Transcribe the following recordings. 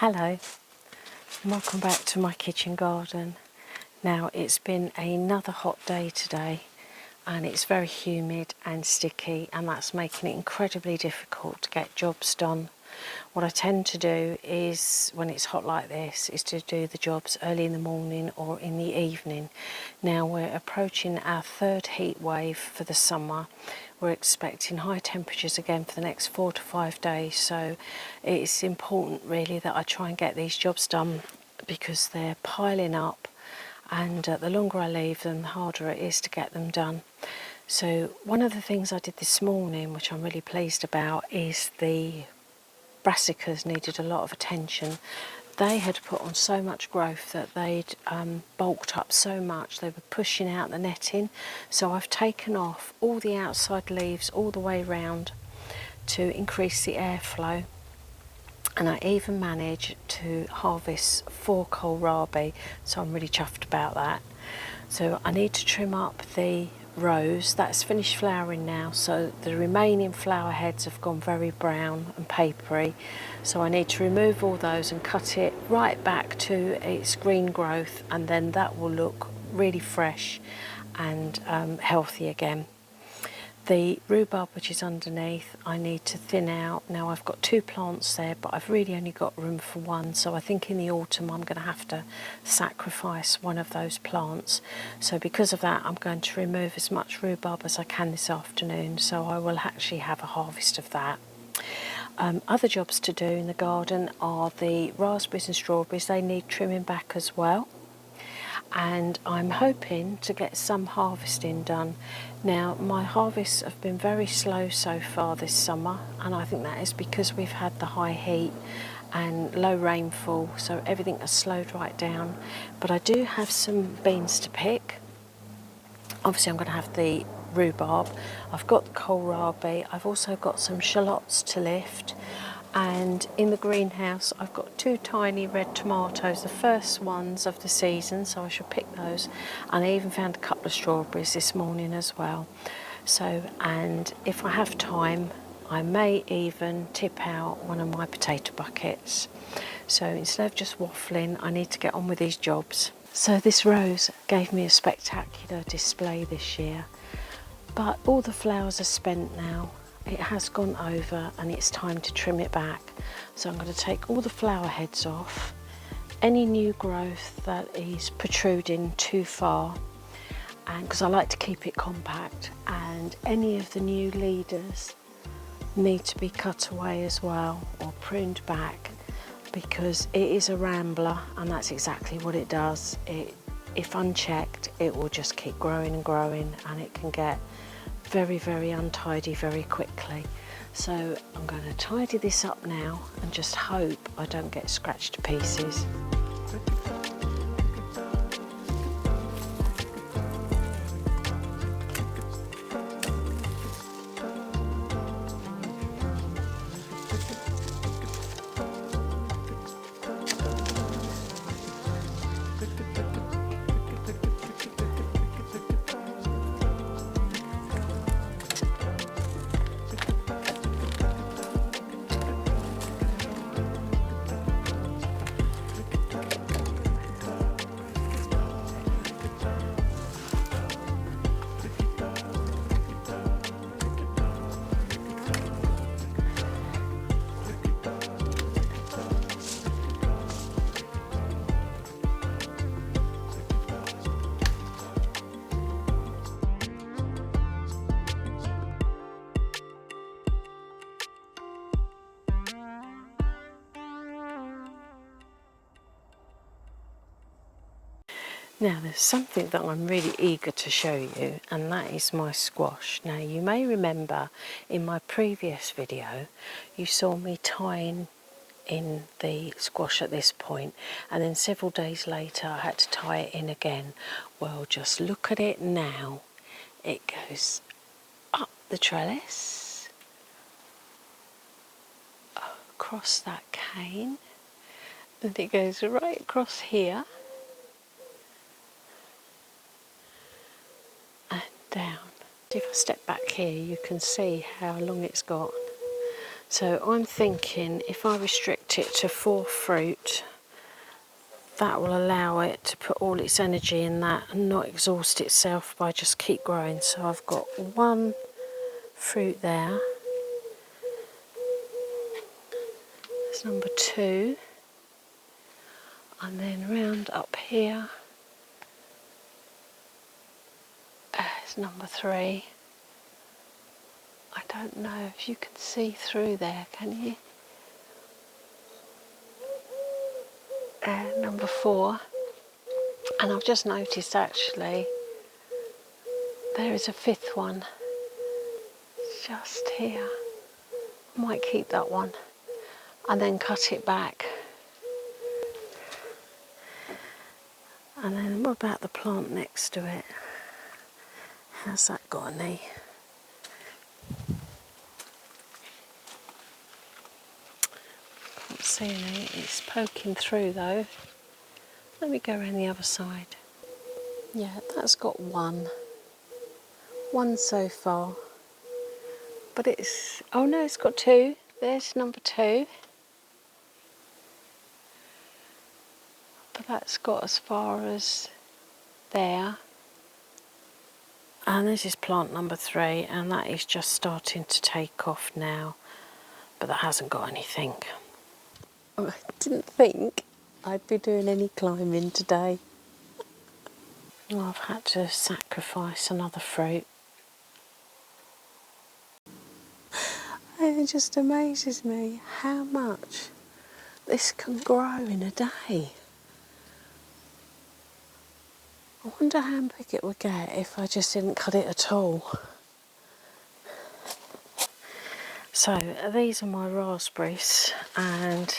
Hello, and welcome back to my kitchen garden. Now it's been another hot day today and it's very humid and sticky, and that's making it incredibly difficult to get jobs done. What I tend to do is, when it's hot like this, is to do the jobs early in the morning or in the evening. Now we're approaching our third heat wave for the summer. We're expecting high temperatures again for the next 4 to 5 days, so it's important really that I try and get these jobs done because they're piling up, and the longer I leave them, the harder it is to get them done. So one of the things I did this morning, which I'm really pleased about, is the brassicas needed a lot of attention. They had put on so much growth that they'd bulked up so much they were pushing out the netting, so I've taken off all the outside leaves all the way round to increase the airflow, and I even managed to harvest 4 kohlrabi, so I'm really chuffed about that. So I need to trim up the rose. That's finished flowering now, so the remaining flower heads have gone very brown and papery, so I need to remove all those and cut it right back to its green growth, and then that will look really fresh and healthy again. The rhubarb, which is underneath, I need to thin out. Now I've got 2 plants there, but I've really only got room for 1, so I think in the autumn I'm going to have to sacrifice one of those plants. So because of that, I'm going to remove as much rhubarb as I can this afternoon, so I will actually have a harvest of that. Other jobs to do in the garden are the raspberries and strawberries. They need trimming back as well, and I'm hoping to get some harvesting done. Now my harvests have been very slow so far this summer, and I think that is because we've had the high heat and low rainfall, so everything has slowed right down. But I do have some beans to pick. Obviously I'm going to have the rhubarb, I've got the kohlrabi, I've also got some shallots to lift, and in the greenhouse I've got 2 tiny red tomatoes, the first ones of the season, so I shall pick those, and I even found a couple of strawberries this morning as well. So, and if I have time, I may even tip out one of my potato buckets. So instead of just waffling, I need to get on with these jobs. So this rose gave me a spectacular display this year, but all the flowers are spent now. It has gone over and it's time to trim it back. So I'm going to take all the flower heads off, any new growth that is protruding too far, and because I like to keep it compact, and any of the new leaders need to be cut away as well or pruned back, because it is a rambler, and that's exactly what it does. If unchecked, it will just keep growing and growing, and it can get very, very untidy very quickly. So I'm going to tidy this up now and just hope I don't get scratched to pieces. Now there's something that I'm really eager to show you, and that is my squash. Now you may remember in my previous video you saw me tying in the squash at this point, and then several days later I had to tie it in again. Well, just look at it now. It goes up the trellis, across that cane, and it goes right across here and down. If I step back here, you can see how long it's got. So I'm thinking if I restrict it to 4 fruit, that will allow it to put all its energy in that and not exhaust itself by just keep growing. So I've got 1 fruit there. That's number 2. And then round up here is number 3. I don't know if you can see through there, can you? Number 4. And I've just noticed actually there is a 5th one just here. Might keep that one and then cut it back. And then what about the plant next to it? How's that got any? Can't see any. It's poking through though. Let me go around the other side. Yeah, that's got 1. 1 so far. But it's, oh no, it's got 2. There's number 2. But that's got as far as there. And this is plant number 3, and that is just starting to take off now. But that hasn't got anything. I didn't think I'd be doing any climbing today. Well, I've had to sacrifice another fruit. And it just amazes me how much this can grow in a day. I wonder how big it would get if I just didn't cut it at all. So these are my raspberries and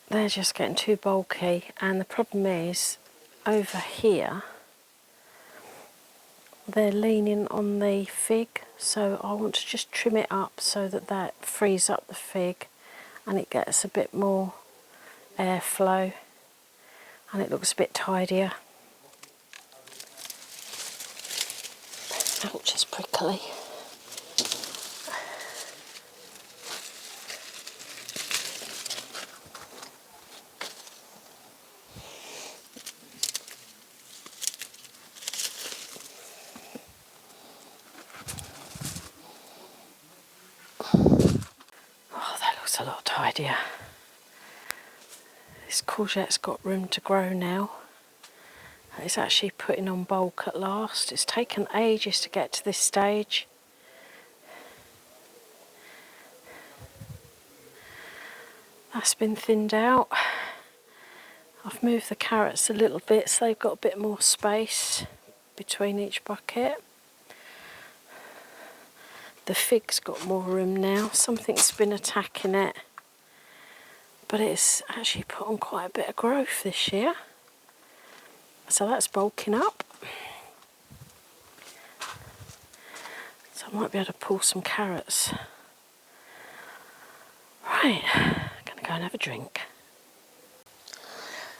they're just getting too bulky, and the problem is over here they're leaning on the fig, so I want to just trim it up so that that frees up the fig and it gets a bit more airflow and it looks a bit tidier. Ouch, it's prickly. Oh, that looks a lot tidier. This courgette's got room to grow now. It's actually putting on bulk at last. It's taken ages to get to this stage. That's been thinned out. I've moved the carrots a little bit so they've got a bit more space between each bucket. The fig's got more room now. Something's been attacking it, but it's actually put on quite a bit of growth this year. So that's bulking up. So I might be able to pull some carrots. Right, gonna go and have a drink.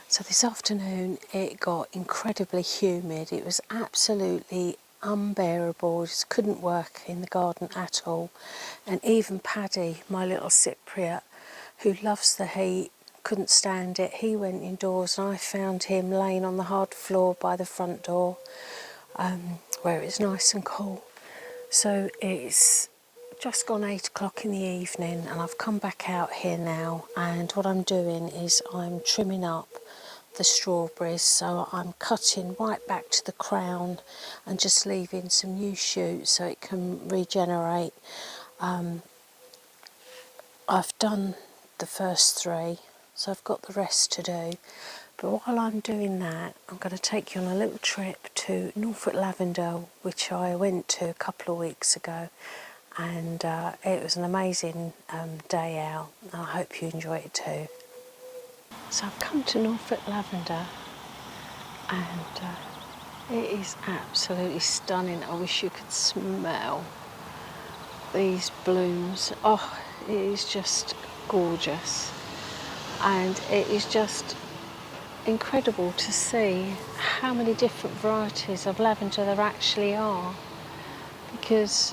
So this afternoon it got incredibly humid. It was absolutely unbearable. I just couldn't work in the garden at all. And even Paddy, my little Cypriot, who loves the heat, couldn't stand it. He went indoors and I found him laying on the hard floor by the front door where it's nice and cool. So it's just gone 8 o'clock in the evening and I've come back out here now, and what I'm doing is I'm trimming up the strawberries, so I'm cutting right back to the crown and just leaving some new shoots so it can regenerate. I've done the first 3, so I've got the rest to do. But while I'm doing that, I'm going to take you on a little trip to Norfolk Lavender, which I went to a couple of weeks ago, and it was an amazing day out, and I hope you enjoy it too. So I've come to Norfolk Lavender and it is absolutely stunning. I wish you could smell these blooms. Oh, it is just gorgeous, and it is just incredible to see how many different varieties of lavender there actually are, because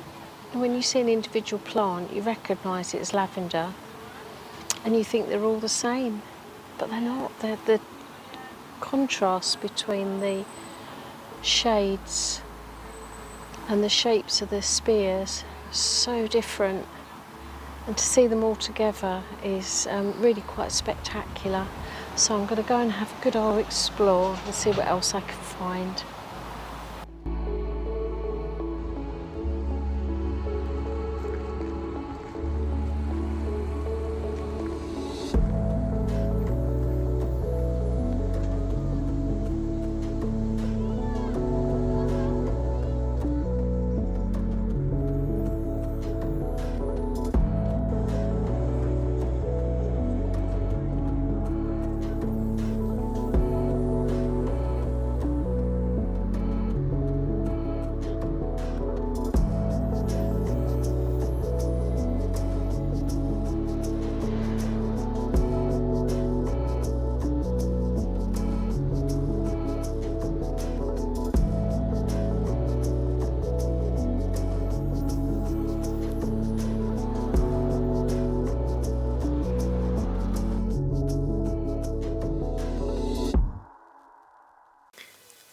And when you see an individual plant, you recognise it as lavender and you think they're all the same, but they're not. They're the contrast between the shades and the shapes of the spears, so different. And to see them all together is really quite spectacular. So I'm going to go and have a good old explore and see what else I can find.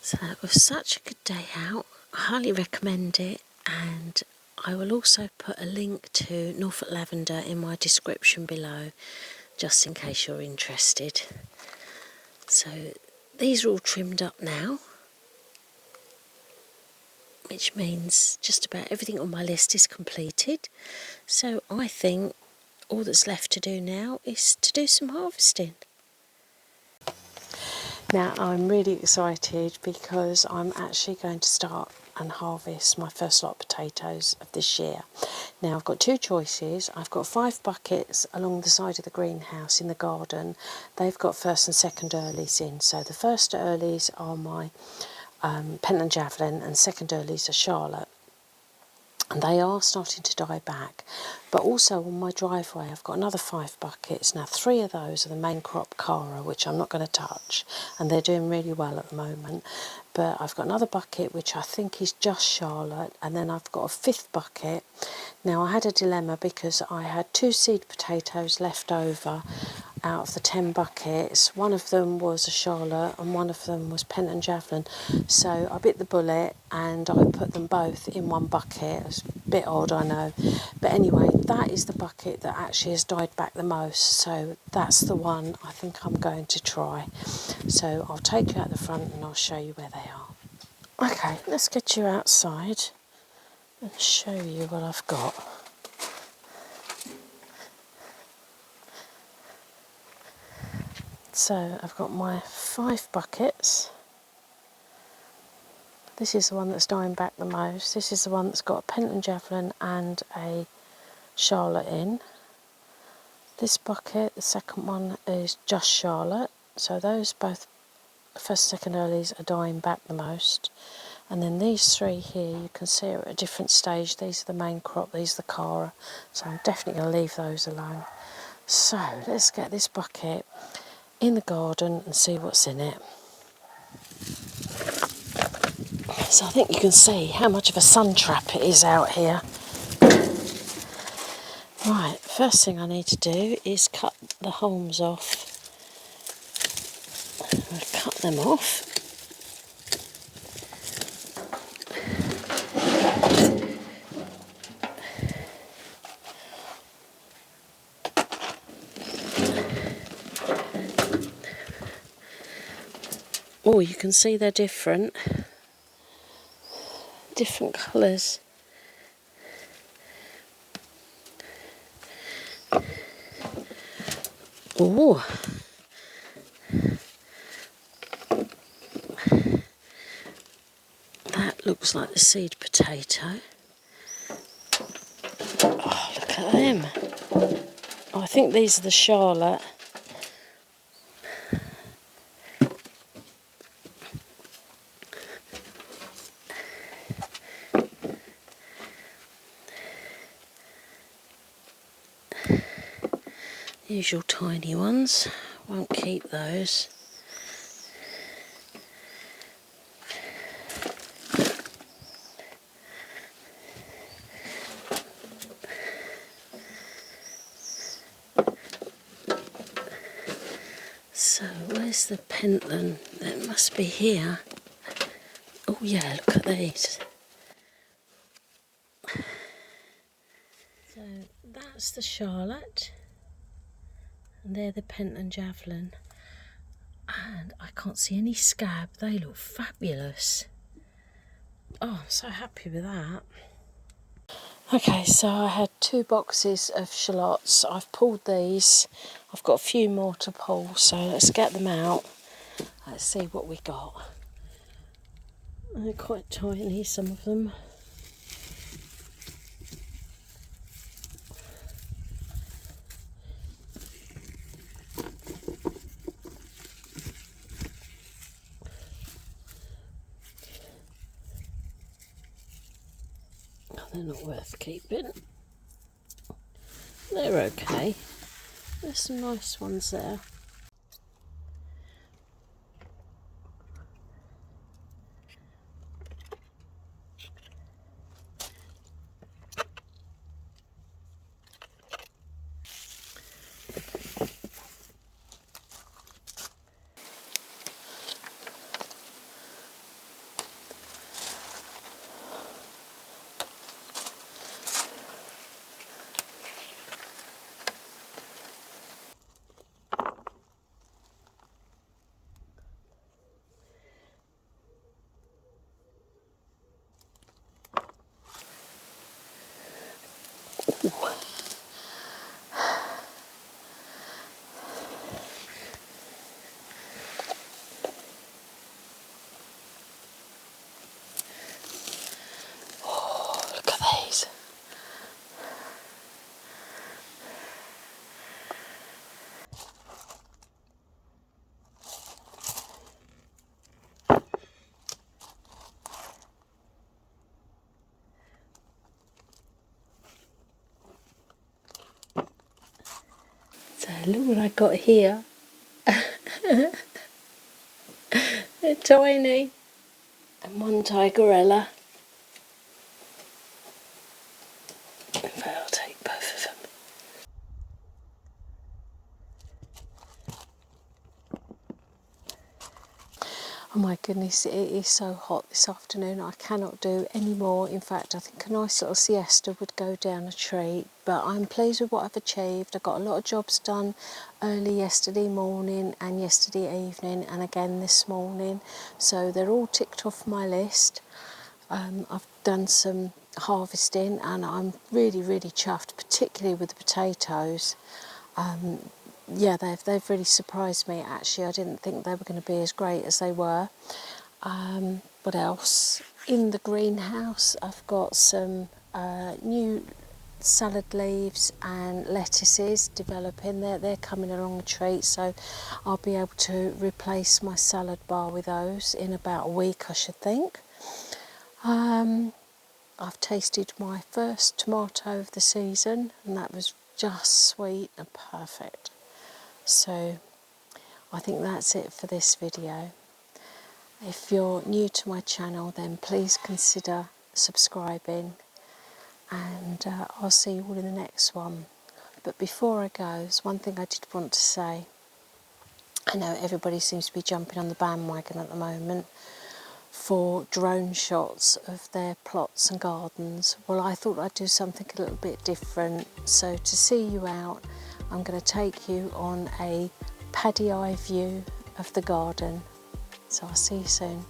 So that was such a good day out. I highly recommend it, and I will also put a link to Norfolk Lavender in my description below, just in case you're interested. So these are all trimmed up now, which means just about everything on my list is completed. So I think all that's left to do now is to do some harvesting. Now I'm really excited because I'm actually going to start and harvest my first lot of potatoes of this year. Now I've got two choices. I've got 5 buckets along the side of the greenhouse in the garden. They've got first and second earlies in. So the first earlies are my Pen and Javelin, and second earlies are Charlotte. And they are starting to die back. But also on my driveway I've got another 5 buckets. Now 3 of those are the main crop Cara, which I'm not going to touch, and they're doing really well at the moment. But I've got another bucket which I think is just Charlotte, and then I've got a 5th bucket. Now I had a dilemma because I had 2 seed potatoes left over out of the 10 buckets. One of them was a Charlotte and one of them was Pen and Javelin. So I bit the bullet and I put them both in one bucket. It's a bit odd, I know. But anyway, that is the bucket that actually has died back the most. So that's the one I think I'm going to try. So I'll take you out the front and I'll show you where they are. Okay, let's get you outside and show you what I've got. So I've got my 5 buckets. This is the one that's dying back the most. This is the one that's got a Pen and Javelin and a Charlotte in. This bucket, the second one, is just Charlotte. So those both first, second earlies are dying back the most. And then these 3 here, you can see are at a different stage. These are the main crop, these are the Cara. So I'm definitely going to leave those alone. So let's get this bucket in the garden and see what's in it. So I think you can see how much of a sun trap it is out here. Right, first thing I need to do is cut the hulms off. I'll cut them off. Oh, you can see they're different colours. Oh, that looks like the seed potato. Oh, look at them. Oh, I think these are the Charlotte. Usual tiny ones, won't keep those. So where's the pentland? It must be here. Oh yeah, look at these. So that's the Charlotte, and they're the pentland javelin. And I can't see any scab. They look fabulous. Oh, I'm so happy with that. Okay, so I had 2 boxes of shallots. I've pulled these. I've got a few more to pull, so let's get them out. Let's see what we got. They're quite tiny, some of them. Oh, they're not worth keeping. They're okay. There's some nice ones there. Oh, look at these. So look what I got here. They're tiny. And one tigerella. In fact, I'll take both of them. Oh my goodness, it is so hot this afternoon. I cannot do any more. In fact, I think a nice little siesta would go down a treat. But I'm pleased with what I've achieved. I got a lot of jobs done early yesterday morning and yesterday evening and again this morning. So they're all ticked off my list. I've done some harvesting and I'm really, really chuffed, particularly with the potatoes. Yeah, they've really surprised me actually. I didn't think they were going to be as great as they were. What else? In the greenhouse I've got some new salad leaves and lettuces developing. They're coming along a treat, so I'll be able to replace my salad bar with those in about a week, I should think. I've tasted my first tomato of the season and that was just sweet and perfect. So I think that's it for this video. If you're new to my channel, then please consider subscribing, and I'll see you all in the next one. But before I go, there's one thing I did want to say. I know everybody seems to be jumping on the bandwagon at the moment for drone shots of their plots and gardens. Well, I thought I'd do something a little bit different. So to see you out, I'm going to take you on a paddy eye view of the garden. So I'll see you soon.